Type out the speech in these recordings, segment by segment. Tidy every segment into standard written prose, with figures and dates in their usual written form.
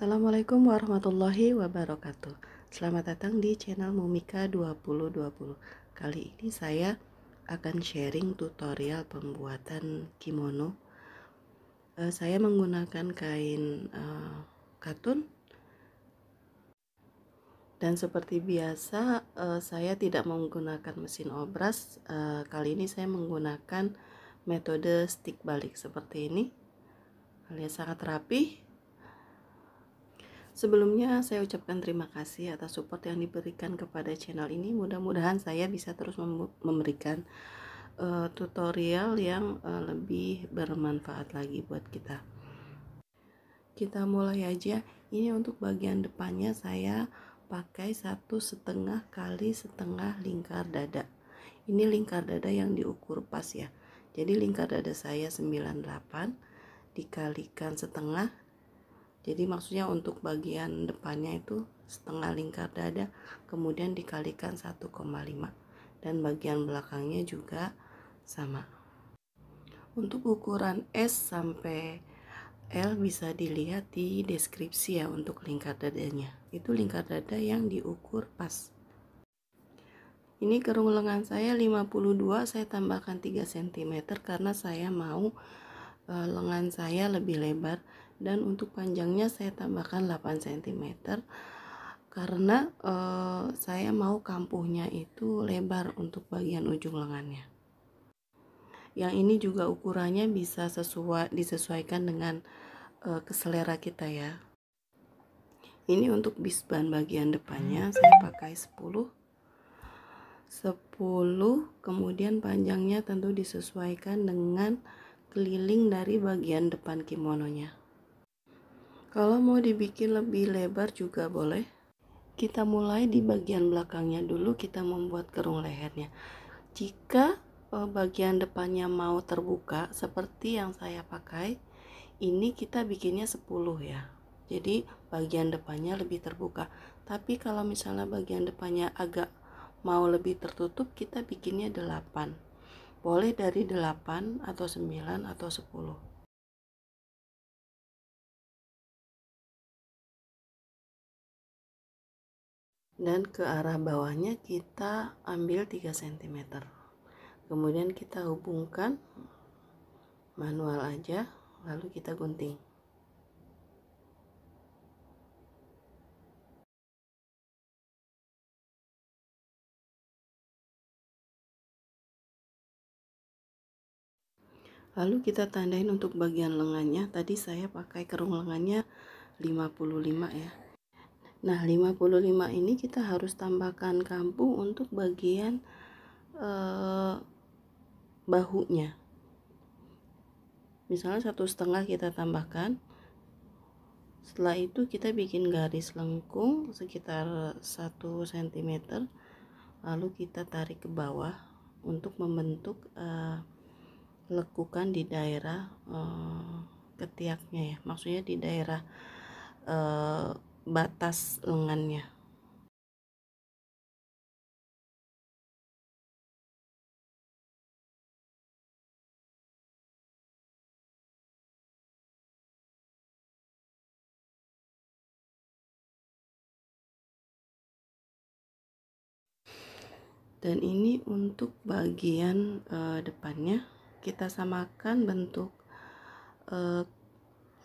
Assalamualaikum warahmatullahi wabarakatuh. Selamat datang di channel Mumika 2020. Kali ini saya akan sharing tutorial pembuatan kimono. Saya menggunakan kain katun, dan seperti biasa saya tidak menggunakan mesin obras. Kali ini saya menggunakan metode stick balik seperti ini. Alias sangat rapi. Sebelumnya saya ucapkan terima kasih atas support yang diberikan kepada channel ini. Mudah-mudahan saya bisa terus memberikan tutorial yang lebih bermanfaat lagi buat kita. Kita mulai aja. Ini untuk bagian depannya saya pakai 1,5 kali setengah lingkar dada. Ini lingkar dada yang diukur pas ya. Jadi lingkar dada saya 98 dikalikan setengah. Jadi maksudnya untuk bagian depannya itu setengah lingkar dada, kemudian dikalikan 1,5, dan bagian belakangnya juga sama. Untuk ukuran S sampai L bisa dilihat di deskripsi ya. Untuk lingkar dadanya itu lingkar dada yang diukur pas. Ini kerung lengan saya 52, saya tambahkan 3 cm karena saya mau lengan saya lebih lebar, dan untuk panjangnya saya tambahkan 8 cm karena saya mau kampuhnya itu lebar untuk bagian ujung lengannya. Yang ini juga ukurannya bisa disesuaikan dengan keselera kita ya. Ini untuk bisban bagian depannya saya pakai 10, kemudian panjangnya tentu disesuaikan dengan keliling dari bagian depan kimononya. Kalau mau dibikin lebih lebar juga boleh. Kita mulai di bagian belakangnya dulu, kita membuat kerung lehernya. Jika bagian depannya mau terbuka seperti yang saya pakai, ini kita bikinnya 10 ya. Jadi bagian depannya lebih terbuka. Tapi kalau misalnya bagian depannya agak mau lebih tertutup, kita bikinnya 8. Boleh dari 8 atau 9 atau 10. Dan ke arah bawahnya kita ambil 3 cm, kemudian kita hubungkan manual aja, lalu kita gunting. Lalu kita tandain untuk bagian lengannya. Tadi saya pakai kerung lengannya 55 ya. Nah 55 ini kita harus tambahkan kampuh untuk bagian bahunya. Misalnya 1,5 kita tambahkan. Setelah itu kita bikin garis lengkung sekitar 1 cm, lalu kita tarik ke bawah untuk membentuk lekukan di daerah ketiaknya ya, maksudnya di daerah batas lengannya. Dan ini untuk bagian depannya kita samakan bentuk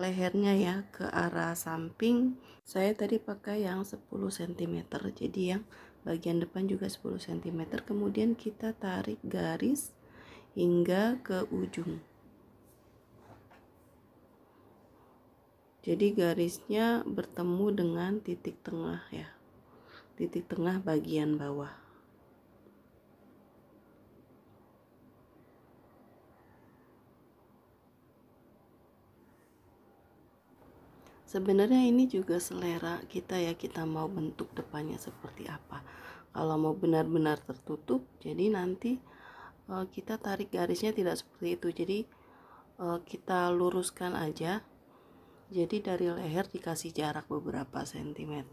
lehernya ya ke arah samping. Saya tadi pakai yang 10 cm, jadi yang bagian depan juga 10 cm. Kemudian kita tarik garis hingga ke ujung. Jadi garisnya bertemu dengan titik tengah ya, titik tengah bagian bawah. Sebenarnya ini juga selera kita ya, kita mau bentuk depannya seperti apa. Kalau mau benar-benar tertutup, jadi nanti kita tarik garisnya tidak seperti itu. Jadi kita luruskan aja. Jadi dari leher dikasih jarak beberapa cm.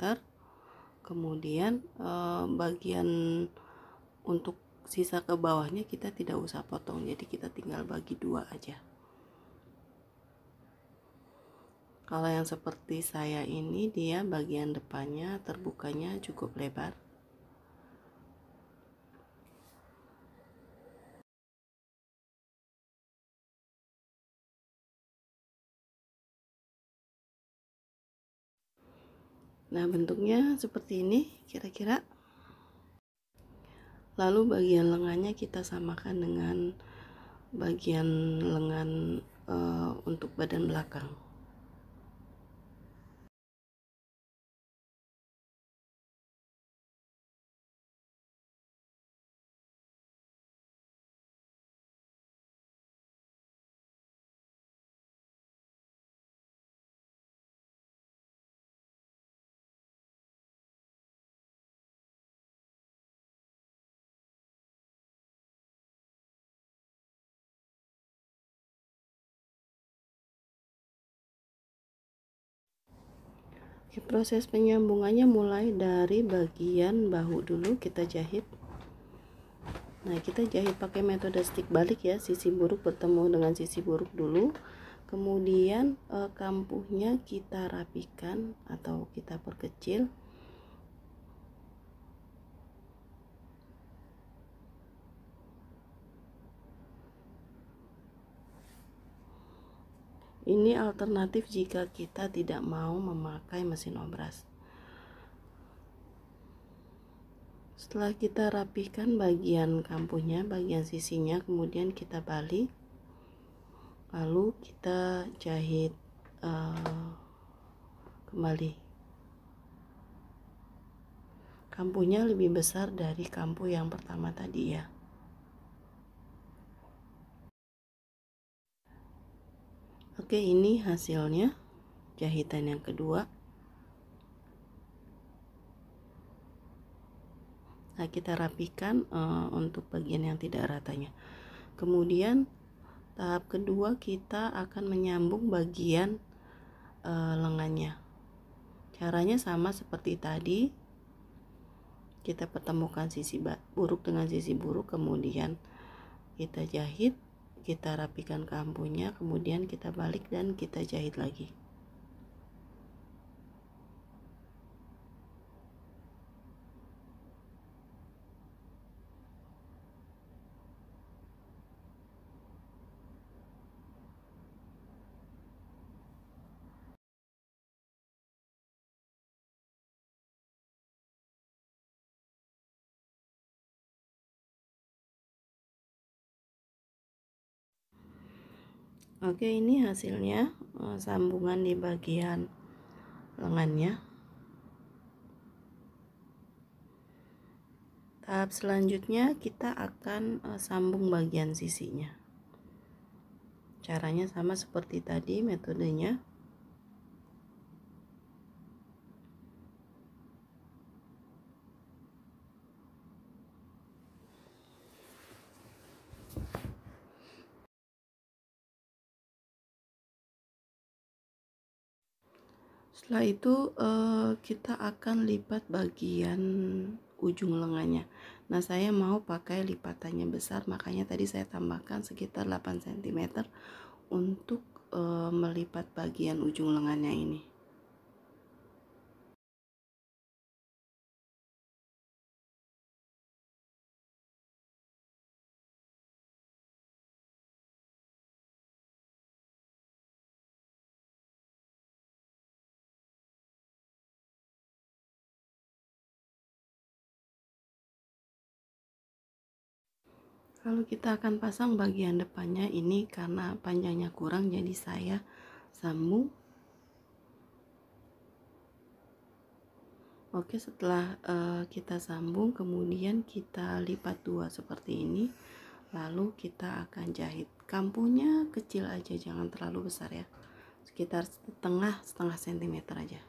Kemudian bagian untuk sisa ke bawahnya kita tidak usah potong. Jadi kita tinggal bagi 2 aja. Kalau yang seperti saya ini, dia bagian depannya terbukanya cukup lebar. Nah, bentuknya seperti ini kira-kira. Lalu bagian lengannya kita samakan dengan bagian lengan untuk badan belakang. Oke, proses penyambungannya mulai dari bagian bahu dulu kita jahit. Nah, kita jahit pakai metode stick balik ya, sisi buruk bertemu dengan sisi buruk dulu. Kemudian kampuhnya kita rapikan atau kita perkecil. Ini alternatif jika kita tidak mau memakai mesin obras. Setelah kita rapikan bagian kampuhnya, bagian sisinya, kemudian kita balik, lalu kita jahit kembali. Kampuhnya lebih besar dari kampuh yang pertama tadi ya. Oke, ini hasilnya jahitan yang kedua. Nah, kita rapikan untuk bagian yang tidak ratanya. Kemudian tahap kedua kita akan menyambung bagian lengannya. Caranya sama seperti tadi. Kita pertemukan sisi buruk dengan sisi buruk, kemudian kita jahit, kita rapikan kampuhnya, kemudian kita balik dan kita jahit lagi. Oke, ini hasilnya sambungan di bagian lengannya. Tahap selanjutnya kita akan sambung bagian sisinya. Caranya sama seperti tadi metodenya. Setelah itu kita akan lipat bagian ujung lengannya. Nah, saya mau pakai lipatannya besar, makanya tadi saya tambahkan sekitar 8 cm untuk melipat bagian ujung lengannya ini. Lalu kita akan pasang bagian depannya ini, karena panjangnya kurang jadi saya sambung. Oke, setelah kita sambung, kemudian kita lipat dua seperti ini, lalu kita akan jahit. Kampuhnya kecil aja, jangan terlalu besar ya, sekitar setengah sentimeter aja.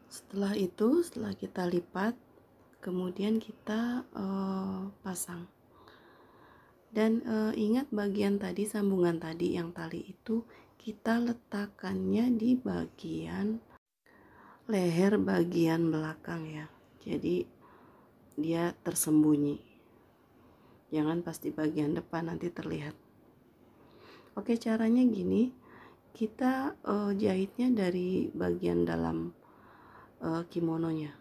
Setelah itu, setelah kita lipat, kemudian kita pasang. Dan ingat bagian tadi, sambungan tadi yang tali itu kita letakkannya di bagian leher bagian belakang ya. Jadi dia tersembunyi. Jangan pas di bagian depan, nanti terlihat. Oke, caranya gini, kita jahitnya dari bagian dalam kimononya.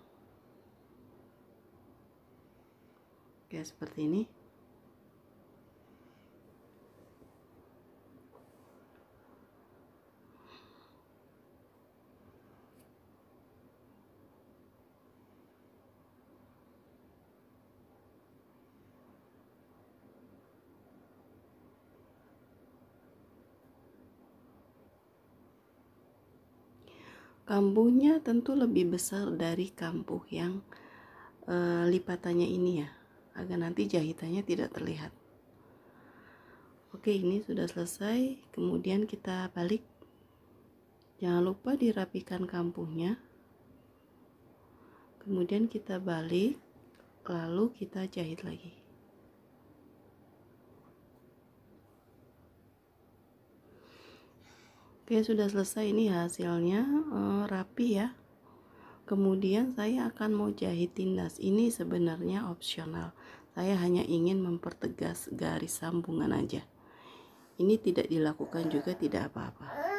Oke, seperti ini. Kambuhnya tentu lebih besar dari kambuh yang lipatannya ini ya, agar nanti jahitannya tidak terlihat. Oke, ini sudah selesai. Kemudian kita balik. Jangan lupa dirapikan kambuhnya. Kemudian kita balik, lalu kita jahit lagi. Oke, sudah selesai. Ini hasilnya rapi ya. Kemudian saya akan mau jahit tindas. Ini sebenarnya opsional. Saya hanya ingin mempertegas garis sambungan aja. Ini tidak dilakukan juga tidak apa-apa.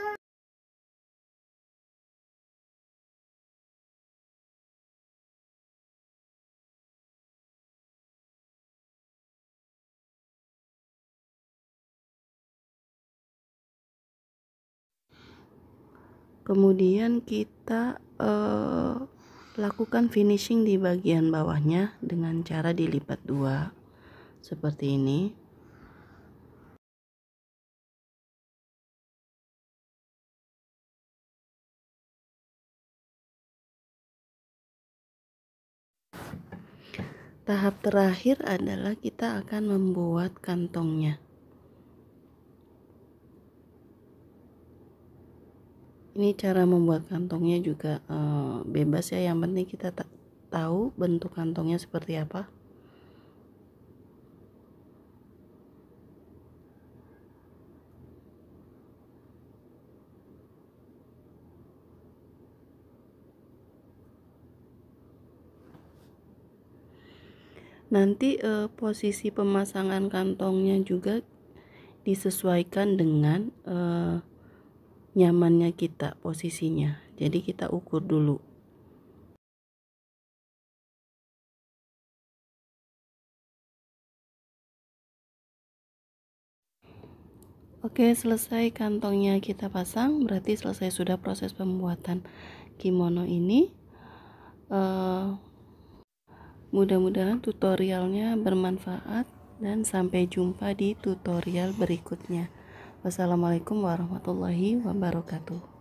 Kemudian kita lakukan finishing di bagian bawahnya dengan cara dilipat dua seperti ini. Tahap terakhir adalah kita akan membuat kantongnya. Ini cara membuat kantongnya juga bebas ya, yang penting kita tahu bentuk kantongnya seperti apa. Nanti posisi pemasangan kantongnya juga disesuaikan dengan nyamannya kita posisinya. Jadi kita ukur dulu. Oke, selesai kantongnya kita pasang, berarti selesai sudah proses pembuatan kimono ini. Mudah-mudahan tutorialnya bermanfaat dan sampai jumpa di tutorial berikutnya. Wassalamualaikum warahmatullahi wabarakatuh.